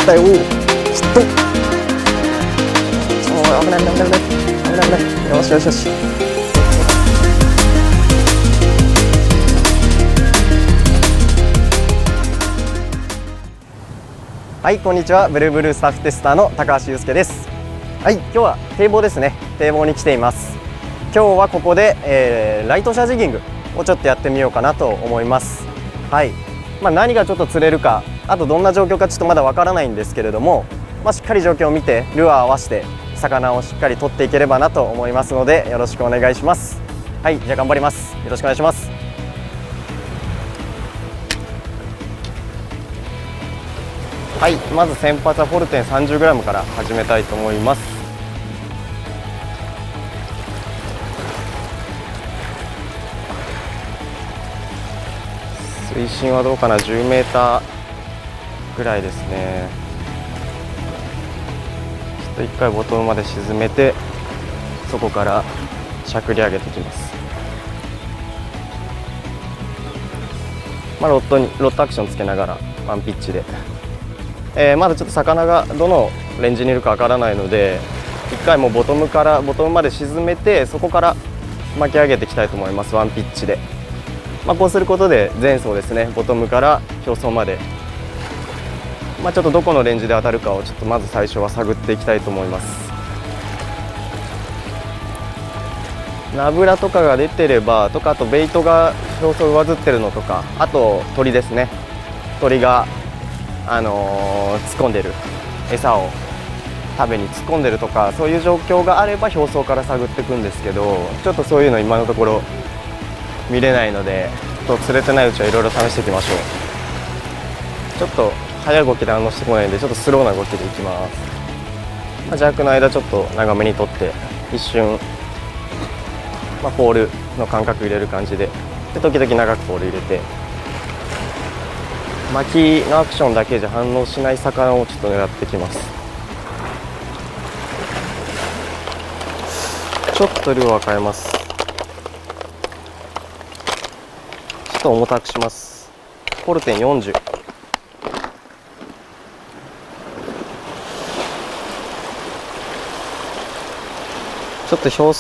ったよ。きっと。そう、危ない。よし。はい、こんにちは。ブルーブルースタッフテスターの高橋祐介です。はい、今日は堤防ですね。堤防に来ています。今日はここで、ライトチャージギングをちょっとやってみようかなと思います。はい、何がちょっと釣れるか、あとどんな状況かちょっとまだわからないんですけれども、しっかり状況を見てルアーを合わせて魚をしっかり取っていければなと思いますので、よろしくお願いします。はい、じゃあ頑張ります。よろしくお願いします。はい、まず先発はフォルテン 30g から始めたいと思います。水深はどうかな、10メーターぐらいですね。ちょっと一回ボトムまで沈めて、そこからしゃくり上げていきます。ロッドアクションつけながらワンピッチで、まだちょっと魚がどのレンジにいるかわからないので、一回もうボトムまで沈めて、そこから巻き上げていきたいと思います。ワンピッチで、こうすることで前走ですね、ボトムから表層まで、ちょっとどこのレンジで当たるかをちょっとまず最初は探っていきたいと思います。ナブラとかが出てればとか、あとベイトが表層上ずってるのとか、あと鳥ですね、鳥が突っ込んでる、餌を食べに突っ込んでるとか、そういう状況があれば表層から探っていくんですけど、ちょっとそういうの今のところ見れないので、釣れてないうちはいろいろ試していきましょう。ちょっと速い動きで反応してこないんで、ちょっとスローな動きでいきます。ジャークの間ちょっと長めに取って、一瞬、ポールの間隔入れる感じで、時々長くポール入れて、巻きのアクションだけじゃ反応しない魚をちょっと狙ってきます。ちょっとルアー変えます。ちょっと重たくします。フォルテン40。ちょっと表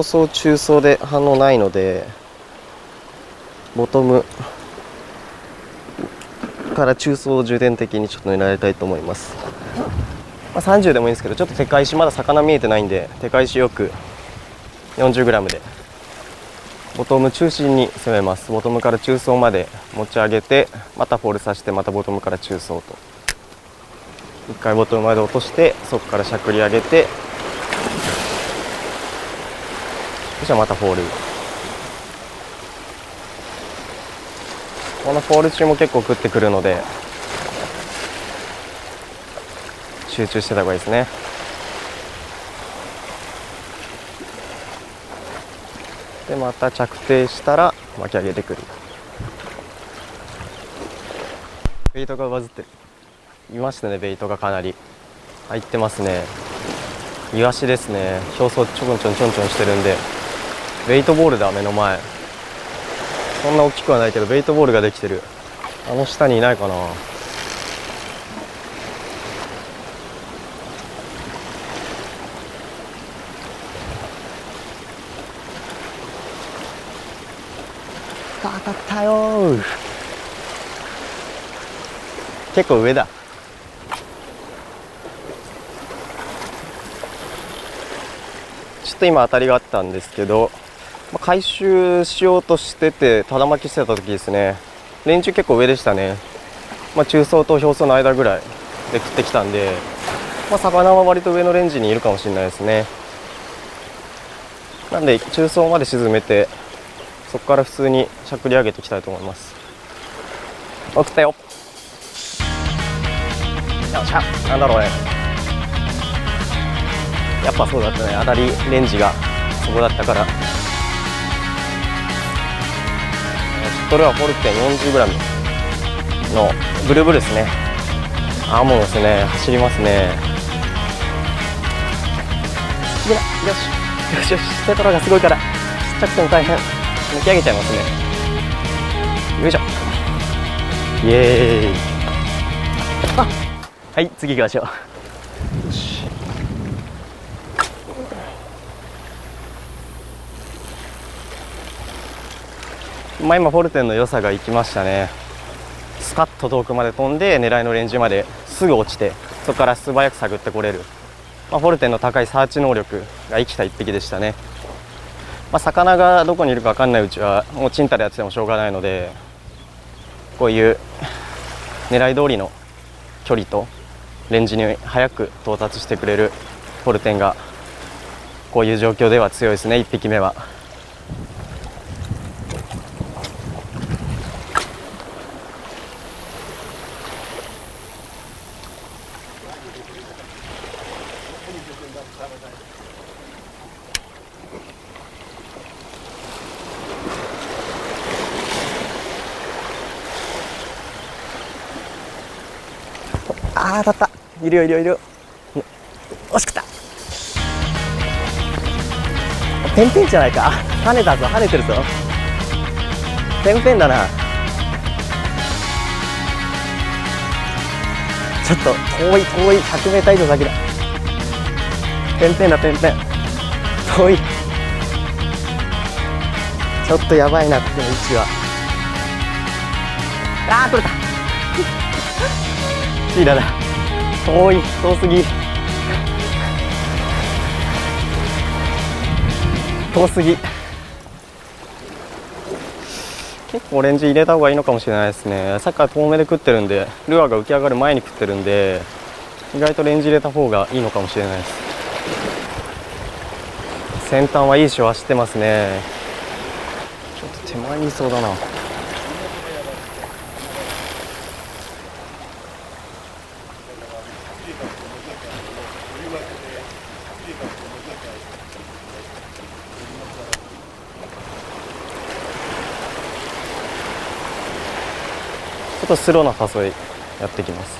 層中層で反応ないので、ボトムから中層を重点的にちょっと狙いたいと思います。30でもいいんですけど、ちょっと手返しまだ魚見えてないんで、手返しよく 40g でボトム中心に攻めます。ボトムから中層まで持ち上げて、またフォールさせて、またボトムから中層と、一回ボトムまで落として、そこからしゃくり上げて、そしたらまたフォール。このフォール中も結構食ってくるので、集中してた方がいいですね。でまた着底したら巻き上げてくる。ベイトがバズってる。いましたね、ベイトがかなり入ってますね。イワシですね。表層ちょんちょんしてるんで、ベイトボールだ。目の前そんな大きくはないけどベイトボールができてる。あの下にいないかな。当たったよ。結構上だ。ちょっと今当たりがあったんですけど、回収しようとしてて、ただ巻きしてた時ですね、レンジ結構上でしたね。中層と表層の間ぐらいで食ってきたんで、魚は割と上のレンジにいるかもしれないですね。なんで中層まで沈めて、そこから普通にしゃくり上げていきたいと思います。送ったよ。よっしゃ。なんだろうね、やっぱそうだったね。当たりレンジがそこだったから。これはフォルテン 40g のブルーブルですね。アーモンドですね。走りますね。よしよし、ステトラがすごいからちっちゃくても大変。抜き上げちゃいますね。よいしょ。イエーイ。はい、次行きましょう。まあ、今フォルテンの良さが生きましたね。スカッと遠くまで飛んで狙いのレンジまですぐ落ちて、そこから素早く探ってこれる、まあ、フォルテンの高いサーチ能力が生きた一匹でしたね。まあ、魚がどこにいるか分かんないうちはもうチンタでやっててもしょうがないので、こういう狙い通りの距離とレンジに早く到達してくれるフォルテンがこういう状況では強いですね。1匹目は当たった。いるよいるよいるよ。惜しくった。ペンペンじゃないか。跳ねたぞ、跳ねてるぞ。ペンペンだな。ちょっと遠い100m以上先だ。ペンペンだ、ペンペン。遠い。ちょっとやばいな、この位置は。取れた。シイラだ。遠すぎ。遠すぎ。結構レンジ入れた方がいいのかもしれないですね。さっきから遠目で食ってるんで、ルアーが浮き上がる前に食ってるんで、意外とレンジ入れた方がいいのかもしれないです。先端はいい潮走ってますね。ちょっと手前にいそうだな。ちょっとスローな誘いやってきます。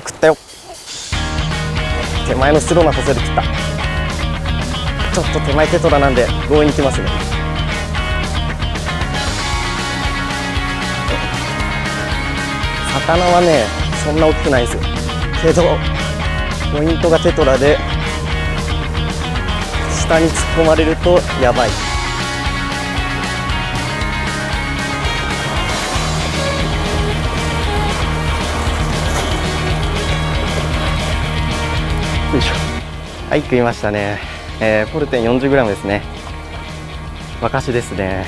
食ったよ。手前のスローな誘いで食った。ちょっと手前テトラなんで強引に来ますね。魚はねそんな大きくないですよ。けどポイントがテトラで下に突っ込まれるとやばい。よいしょ。はい、食いましたね。ポルテン 40g ですね。若しですね。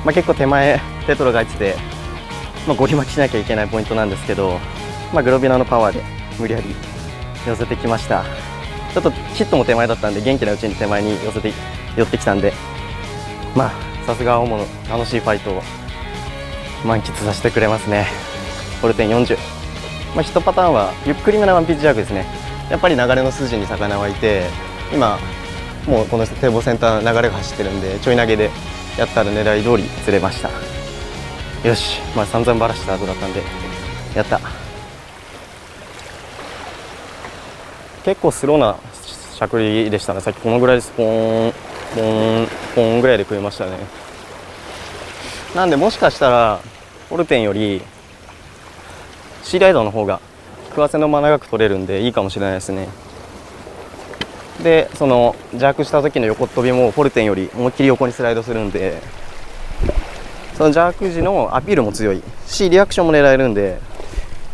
まあ、結構手前テトラが入ってて、まあ、ゴリ巻きしなきゃいけないポイントなんですけど、まあ、グロビナのパワーで無理やり寄せてきました。ちょっとヒットも手前だったんで元気なうちに手前に寄ってきたんで、まあさすが青物楽しいファイトを満喫させてくれますね。ポルテン40、まあ、1パターンはゆっくりめなワンピッチジャークですね。やっぱり流れの筋に魚はいて、今もうこの堤防センター流れが走ってるんで、ちょい投げでやったら狙い通り釣れました。よし、まあ、散々バラした後だったんでやった。結構スローなしゃくりでしたね。さっきこのぐらいです。ポーンポーンポーンぐらいで食いましたね。なんでもしかしたらポルテンよりシーライドの方が食わせの間長く取れるんでいいかもしれないですね。でそのジャークした時の横っ飛びもポルテンより思いっきり横にスライドするんで、そのジャーク時のアピールも強いし、リアクションも狙えるんで、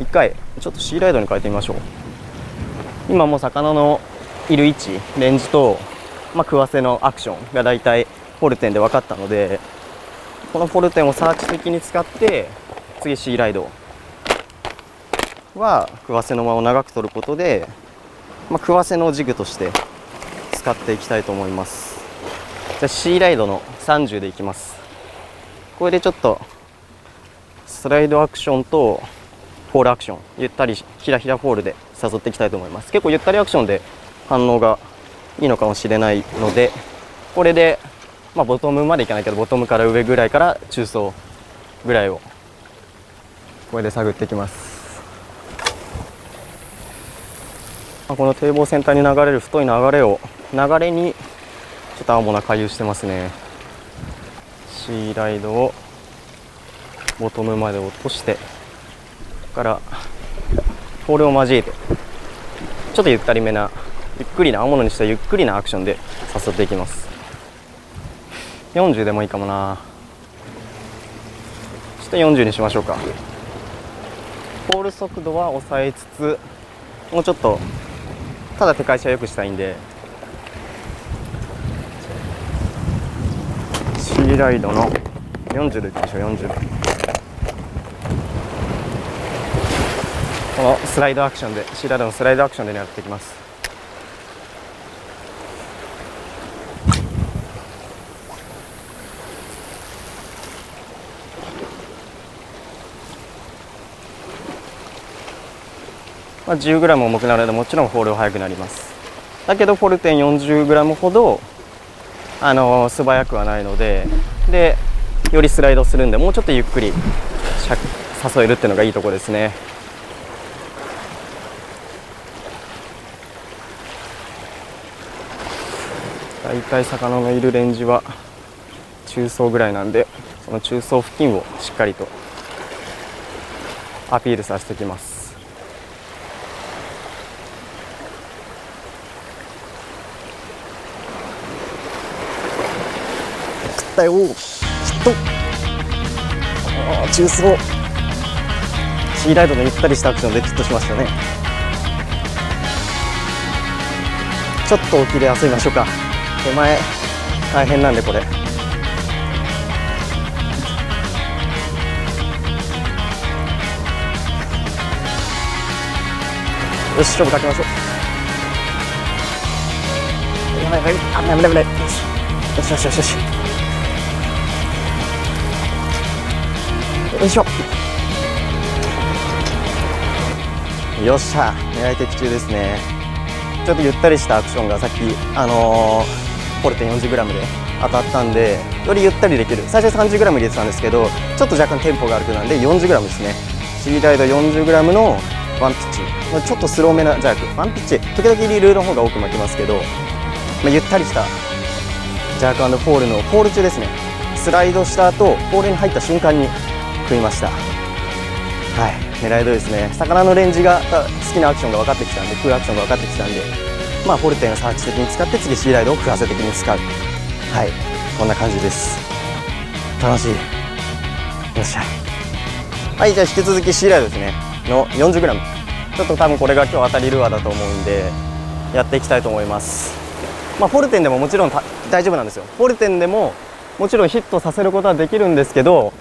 一回ちょっとシーライドに変えてみましょう。今もう魚のいる位置、レンジと、まあ、食わせのアクションがだいたいポルテンで分かったので、このポルテンをサーチ的に使って次シーライドは食わせの間を長く取ることで、まあ、食わせのジグとして使っていきたいと思います。じゃあシーライドの30でいきます。これでちょっとスライドアクションとフォールアクション、ゆったりひらひらフォールで誘っていきたいと思います。結構ゆったりアクションで反応がいいのかもしれないので、これで、まあ、ボトムまでいかないけどボトムから上ぐらいから中層ぐらいをこれで探っていきます。この堤防先端に流れる太い流れにちょっと青物回遊してますね。シーライドをボトムまで落として、ここからポールを交えてちょっとゆったりめな、ゆっくりな、青物にしたゆっくりなアクションで誘っていきます。40でもいいかもな。ちょっと40にしましょうか。ポール速度は抑えつつ、もうちょっとただ手返しは良くしたいんで、シーライドの40でいきましょう。40でこのスライドアクションで、シーライドのスライドアクションで狙っていきます。10g 重くなるので、もちろんフォールは速くなります。だけどフォルテン 40g ほど素早くはないので、よりスライドするんで、もうちょっとゆっくり誘えるっていうのがいいところですね。だいたい魚のいるレンジは中層ぐらいなんで、その中層付近をしっかりとアピールさせていきます。だよ、きっと中層シーライドのゆったりしたアクションでヒットしましたね。ちょっと沖で遊びましょうか。手前大変なんで、これよし、勝負かけましょう。はいはい、危ない危ない。よしよしよしよしよいしょ。よっしゃ、狙い的中ですね。ちょっとゆったりしたアクションがさっきポルテ 40g で当たったんで、よりゆったりできる。最初 30g 入れてたんですけど、ちょっと若干テンポが悪くなんで 40g ですね。シーライド 40g のワンピッチ、ちょっとスローめなジャーク、ワンピッチ時々リルーの方が多く巻きますけど、ゆったりしたジャーク&ポールのポール中ですね。スライドした後ポールに入った瞬間に食いました。はい、狙い通りですね。魚のレンジが好きなアクションが分かってきたんで、食うアクションが分かってきたんで、ポルテンをサーチ的に使って次シーライドを食わせ的に使う。はい、こんな感じです。楽しい。よっしゃ。はい、じゃあ引き続きシーライドですねの 40g、 ちょっと多分これが今日当たりルアーだと思うんでやっていきたいと思います。ポルテンでももちろん大丈夫なんですよ。ポルテンでももちろんヒットさせることはできるんですけど、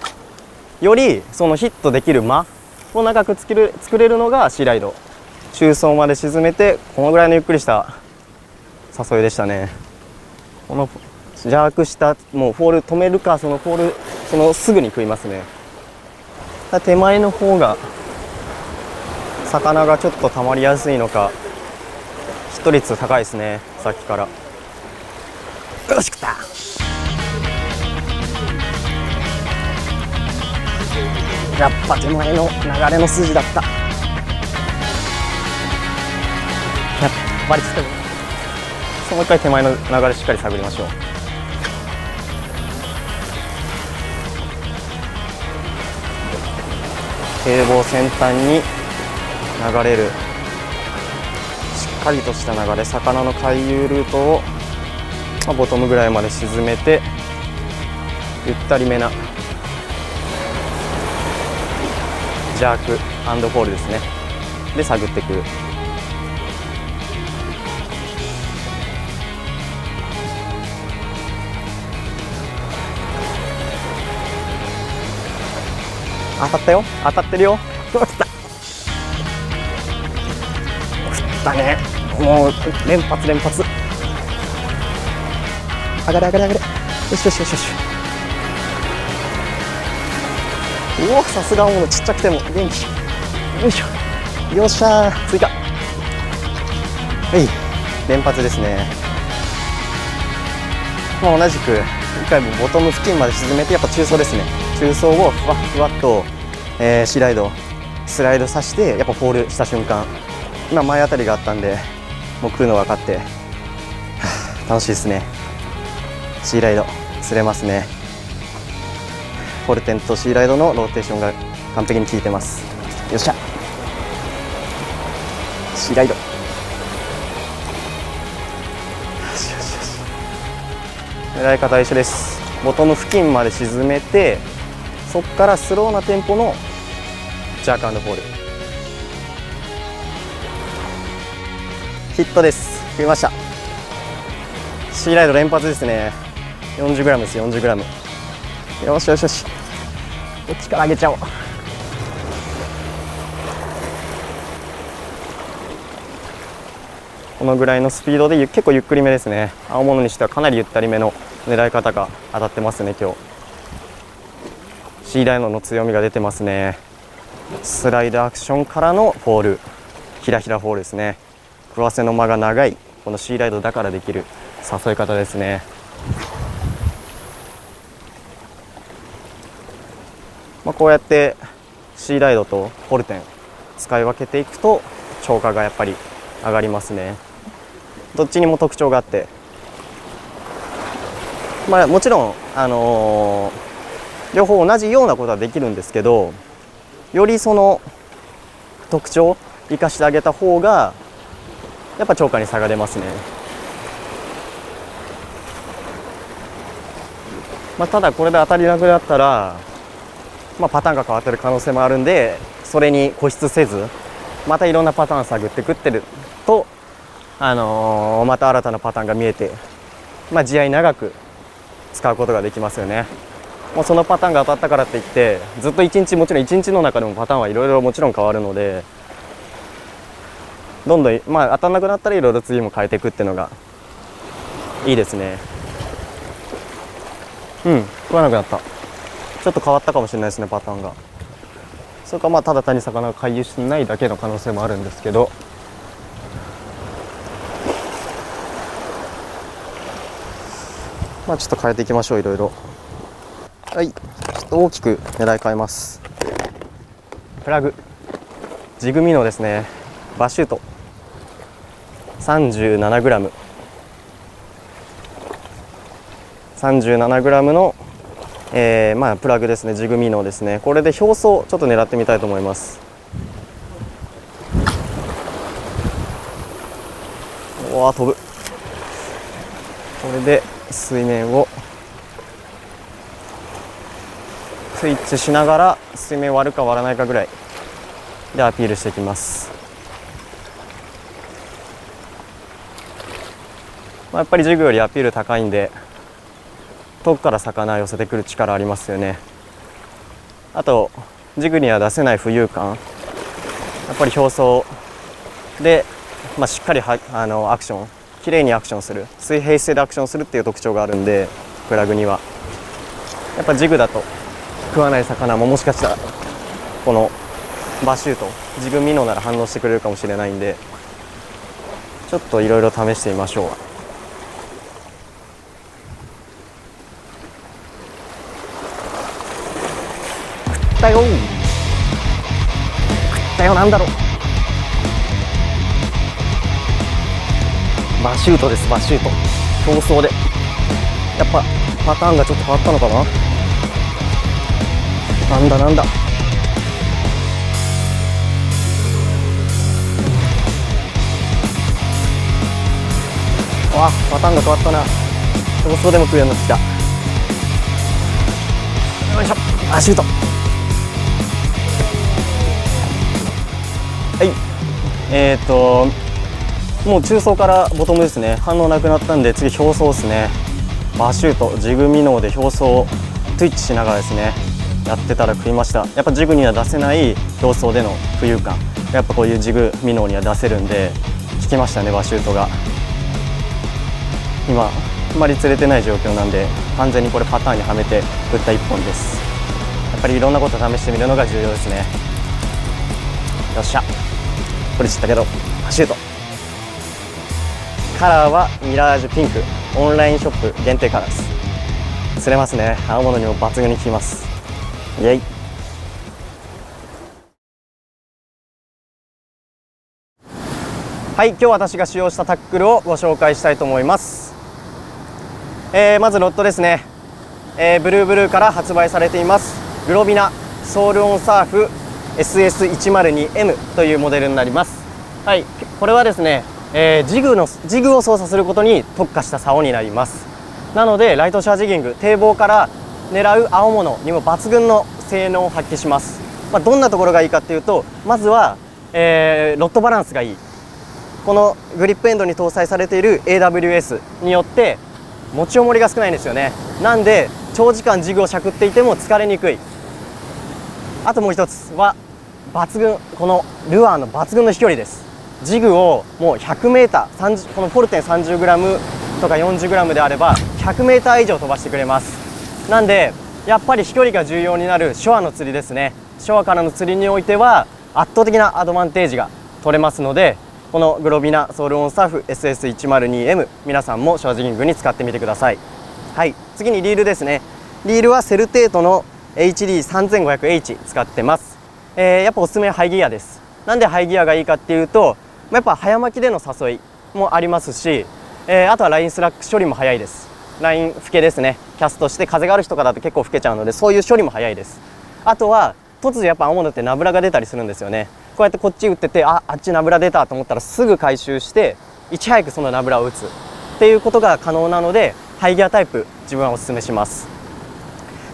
よりそのヒットできる間を長く作れるのがシーライド。中層まで沈めて、このぐらいのゆっくりした誘いでしたね。この邪悪したもうフォール止めるか、そのフォールそのすぐに食いますね。手前の方が魚がちょっと溜まりやすいのか、ヒット率高いですね、さっきから。よし、食った。やっぱ手前の流れの筋だった。やっぱりつかむ。もう一回手前の流れしっかり探りましょう。堤防先端に流れるしっかりとした流れ、魚の回遊ルートを、ボトムぐらいまで沈めて、ゆったりめなジャーク&フォールですね。で探っていく。当たったよ、当たってるよ。食ったね。もう連発連発。上がれ上がれ上がれ。よしよしよしよし。おお、さすがもうちっちゃくても元気。よいしょ。よっしゃー、追加。はい、連発ですね。同じく一回もボトム付近まで沈めて、やっぱ中層ですね。中層をふわっふわっと、シーライドスライドさせて、やっぱフォールした瞬間今前あたりがあったんでもう来るの分かって、楽しいですね。シーライド釣れますね。フォルテンとシーライドのローテーションが完璧に効いてます。よっしゃ、シーライド、よしよしよし。狙い方は一緒です。ボトム付近まで沈めて、そこからスローなテンポのジャーク&フォール。ヒットです。食いました。シーライド連発ですね。40g です。40g。よしよしよし、こっちから上げちゃおう。このぐらいのスピードで結構ゆっくりめですね。青物にしてはかなりゆったりめの狙い方が当たってますね。今日シーライドの強みが出てますね。スライドアクションからのフォール、ひらひらフォールですね。食わせの間が長いこのシーライドだからできる誘い方ですね。こうやってシーライドとフォルテン使い分けていくと超過がやっぱり上がりますね。どっちにも特徴があって、もちろん、両方同じようなことはできるんですけど、よりその特徴を生かしてあげた方がやっぱ超過に差が出ますね。ただこれで当たりなくなったら、パターンが変わってる可能性もあるんで、それに固執せずまたいろんなパターン探ってくってると、また新たなパターンが見えて、試合長く使うことができますよね。もうそのパターンが当たったからっていってずっと一日、もちろん一日の中でもパターンはいろいろもちろん変わるので、どんどん当たらなくなったらいろいろ次も変えていくっていうのがいいですね。食わなくなった。ちょっと変わったかもしれないですね、パターンが。それかただ単に魚が回遊してないだけの可能性もあるんですけど、ちょっと変えていきましょう、いろいろ。はい、ちょっと大きく狙い変えます。プラグジグミノですね。バシュート 37g の、プラグですね。ジグミノですね。これで表層ちょっと狙ってみたいと思います。おー、飛ぶ。これで水面をスイッチしながら水面割るか割らないかぐらいでアピールしていきます。やっぱりジグよりアピール高いんで、遠くから魚寄せてくる力ありますよね。あとジグには出せない浮遊感、やっぱり表層で、しっかりアクション、綺麗にアクションする、水平姿勢でアクションするっていう特徴があるんで、プラグにはやっぱジグだと食わない魚ももしかしたらこのバシュート、ジグミノなら反応してくれるかもしれないんで、ちょっといろいろ試してみましょう。食ったよ、食ったよ。なんだろう、バシュートです。バシュート競争でやっぱパターンがちょっと変わったのかな。なんだわ、パターンが変わったな。競争でも食うようになってきた。よいしょ、バシュート。はい、もう中層からボトムですね。反応なくなったんで次表層ですね。バシュートジグミノーで表層をトゥイッチしながらですねやってたら食いました。やっぱジグには出せない表層での浮遊感、やっぱこういうジグミノーには出せるんで効きましたね、バシュートが。今あまり釣れてない状況なんで、完全にこれパターンにはめて打った1本です。やっぱりいろんなこと試してみるのが重要ですね。よっしゃ、これ散ったけどバシュート。カラーはミラージュピンク、オンラインショップ限定カラーです。釣れますね。青物にも抜群に効きます。イエイ。はい、今日私が使用したタックルをご紹介したいと思います。まずロッドですね。ブルーブルーから発売されていますグロビナソールオンサーフ SS102M というモデルになります。はい、これはですね、ジグを操作することに特化した竿になります。なのでライトシャージギング、堤防から狙う青物にも抜群の性能を発揮します。どんなところがいいかっていうと、まずは、ロッドバランスがいい。このグリップエンドに搭載されている AWS によって持ち重りが少ないんですよね。なんで長時間ジグをしゃくっていても疲れにくい。あともう一つは抜群、このルアーの抜群の飛距離です。ジグをもう 100m、このポルテン 30g とか 40g であれば 100m 以上飛ばしてくれます。なんでやっぱり飛距離が重要になるショアの釣りですね。ショアからの釣りにおいては圧倒的なアドバンテージが取れますので、このグロビナソールオンサーフ SS102M 皆さんもショアジギングに使ってみてください。はい、次にリールですね。リールはセルテートの HD3500H 使ってます。やっぱおすすめはハイギアです。なんでハイギアがいいかっていうと、やっぱ早巻きでの誘いもありますし、あとはラインスラック処理も早いです。ライン老けですね。キャストして風がある日とかだと結構老けちゃうので、そういう処理も早いです。あとは突如やっぱ青物ってナブラが出たりするんですよね。こうやってこっち打ってて、あっちナブラ出たと思ったらすぐ回収していち早くそのナブラを打つっていうことが可能なので、ハイギアタイプ自分はおすすめします。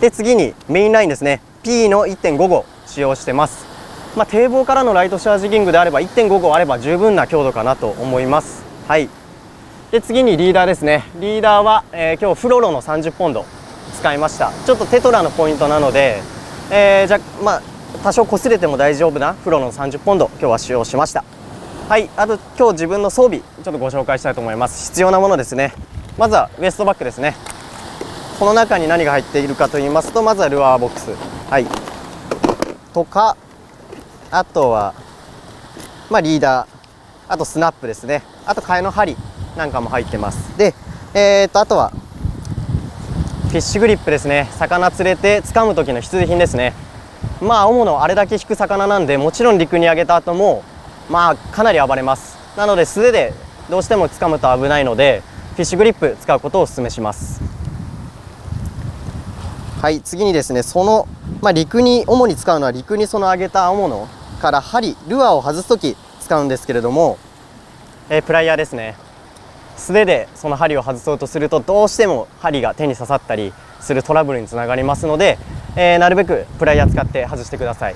で次にメインラインですね。 P の 1.5 号使用してます。堤防からのライトシャージギングであれば 1.5 号あれば十分な強度かなと思います。はい、で次にリーダーですね。リーダーは、今日フロロの30ポンド使いました。ちょっとテトラのポイントなので、多少擦れても大丈夫なフロロの30ポンド今日は使用しました。はい、あと今日自分の装備ちょっとご紹介したいと思います。必要なものですね。まずはウエストバッグですね。この中に何が入っているかと言いますと、まずはルアーボックス、はい、とか、あとはリーダー、あとスナップですね。あと替えの針なんかも入ってます。で、あとはフィッシュグリップですね。魚釣れて掴む時の必需品ですね。青物あれだけ引く魚なんで、もちろん陸に上げた後もかなり暴れます。なので素手でどうしても掴むと危ないので、フィッシュグリップ使うことをお勧めします。はい、次にですね、陸に主に使うのは、陸にその上げた青物から針、ルアーを外す時使うんですけれども、プライヤーですね。素手でその針を外そうとすると、どうしても針が手に刺さったりするトラブルにつながりますので、なるべくプライヤー使って外してください。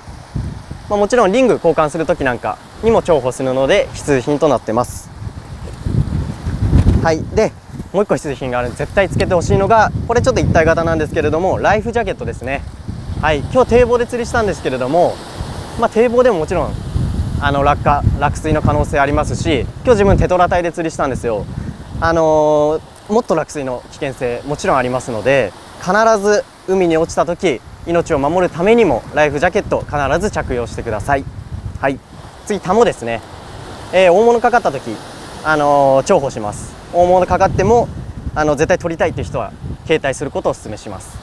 もちろんリング交換する時なんかにも重宝するので必需品となってます。はい、でもう一個必需品があるんで絶対つけてほしいのが、これちょっと一体型なんですけれども、ライフジャケットですね。はい、今日堤防で釣りしたんですけれども、堤防でももちろん落水の可能性ありますし、今日自分テトラ帯で釣りしたんですよ。もっと落水の危険性もちろんありますので、必ず海に落ちた時命を守るためにもライフジャケット必ず着用してください。はい、次タモですね。大物かかった時重宝します。大物かかっても絶対取りたいという人は携帯することをお勧めします。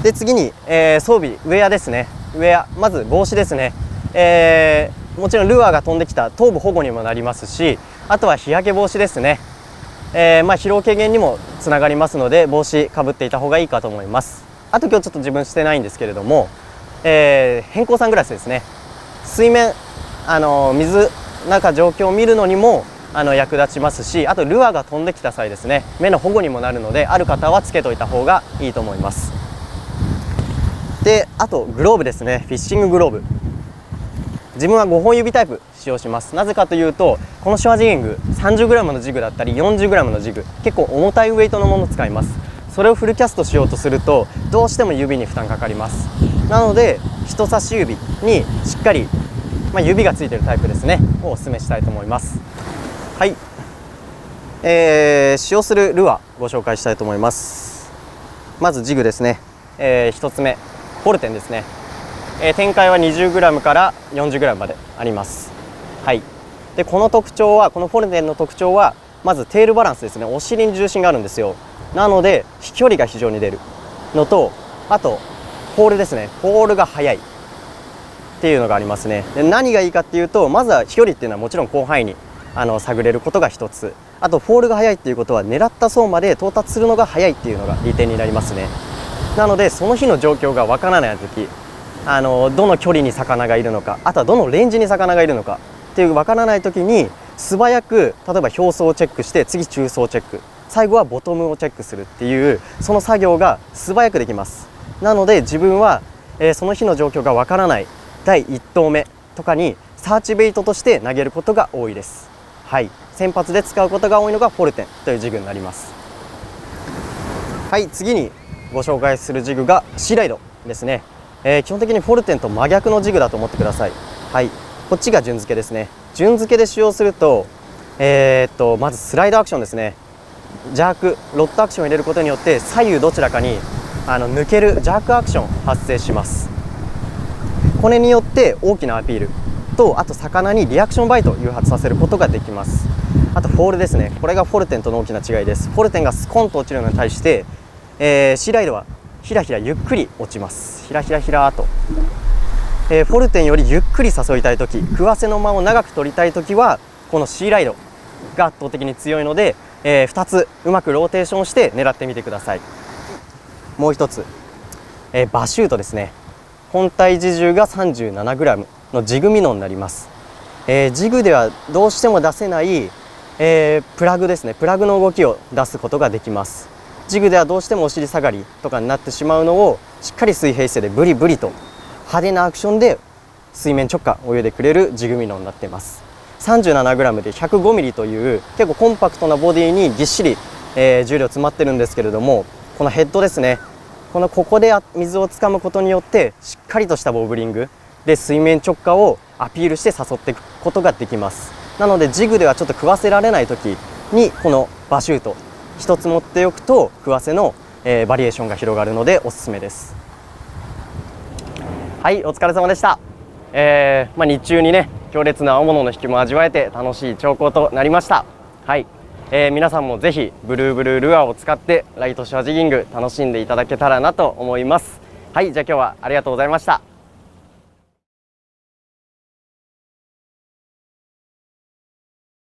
で次に、装備ウェアですね。ウェア、まず帽子ですね。もちろんルアーが飛んできた頭部保護にもなりますし、あとは日焼け防止ですね。疲労軽減にもつながりますので、帽子かぶっていた方がいいかと思います。あと今日ちょっと自分してないんですけれども、偏光サングラスですね。水面水中状況を見るのにも役立ちますし、あとルアーが飛んできた際ですね、目の保護にもなるので、ある方はつけといた方がいいと思います。であとグローブですね。フィッシンググローブ、自分は5本指タイプ使用します。なぜかというと、このショアジギング 30g のジグだったり 40g のジグ、結構重たいウェイトのものを使います。それをフルキャストしようとするとどうしても指に負担かかります。なので人差し指にしっかり、指がついているタイプですねをお勧めしたいと思います。はい、使用するルアーご紹介したいと思います。まずジグですね。1つ目ポルテンですね。展開は 20g から 40g まであります。はい、でこの特徴は、このポルテンの特徴はまずテールバランスですね。お尻に重心があるんですよ。なので飛距離が非常に出るのと、あとポールですね。ポールが速い。っていうのがありますね。で何がいいかっていうと、まずは飛距離っていうのはもちろん広範囲に探れることが一つ、あとフォールが速いっていうことは狙った層まで到達するのが速いっていうのが利点になりますね。なのでその日の状況がわからない時、どの距離に魚がいるのか、あとはどのレンジに魚がいるのかっていうわからない時に素早く、例えば表層をチェックして次中層チェック、最後はボトムをチェックするっていう、その作業が素早くできます。なので自分は、その日の状況がわからない第1投目とかにサーチベイトとして投げることが多いです。はい、先発で使うことが多いのがフォルテンというジグになります。はい、次にご紹介するジグがシーライドですね。基本的にフォルテンと真逆のジグだと思ってください。はい、こっちが順付けですね。順付けで使用すると、まずスライドアクションですね。ジャーク、ロッドアクションを入れることによって左右どちらかに抜けるジャークアクション発生します。これによって大きなアピールと、あと魚にリアクションバイトを誘発させることができます。あとフォールですね。これがフォルテンとの大きな違いです。フォルテンがスコンと落ちるのに対して、シーライドはひらひらゆっくり落ちます。ひらひらひらと、フォルテンよりゆっくり誘いたい時、食わせの間を長く取りたい時はこのシーライドが圧倒的に強いので、2つうまくローテーションして狙ってみてください。もう一つ、バシュートですね。本体自重が 37g のジグミノになります。ジグではどうしても出せない、プラグですね。プラグの動きを出すことができます。ジグではどうしてもお尻下がりとかになってしまうのを、しっかり水平姿勢でブリブリと派手なアクションで水面直下泳いでくれるジグミノになっています。 37g で 105mm という結構コンパクトなボディにぎっしり、重量詰まってるんですけれども、このヘッドですね、ここで水をつかむことによってしっかりとしたボブリングで水面直下をアピールして誘っていくことができます。なのでジグではちょっと食わせられない時にこのバシュート一つ持っておくと食わせの、バリエーションが広がるのでおすすめです。はい、お疲れ様でした。日中にね強烈な青物の引きも味わえて楽しい釣行となりました。はい、皆さんもぜひブルーブルールアーを使ってライトショアジギング楽しんでいただけたらなと思います。はい、じゃあ今日はありがとうございました。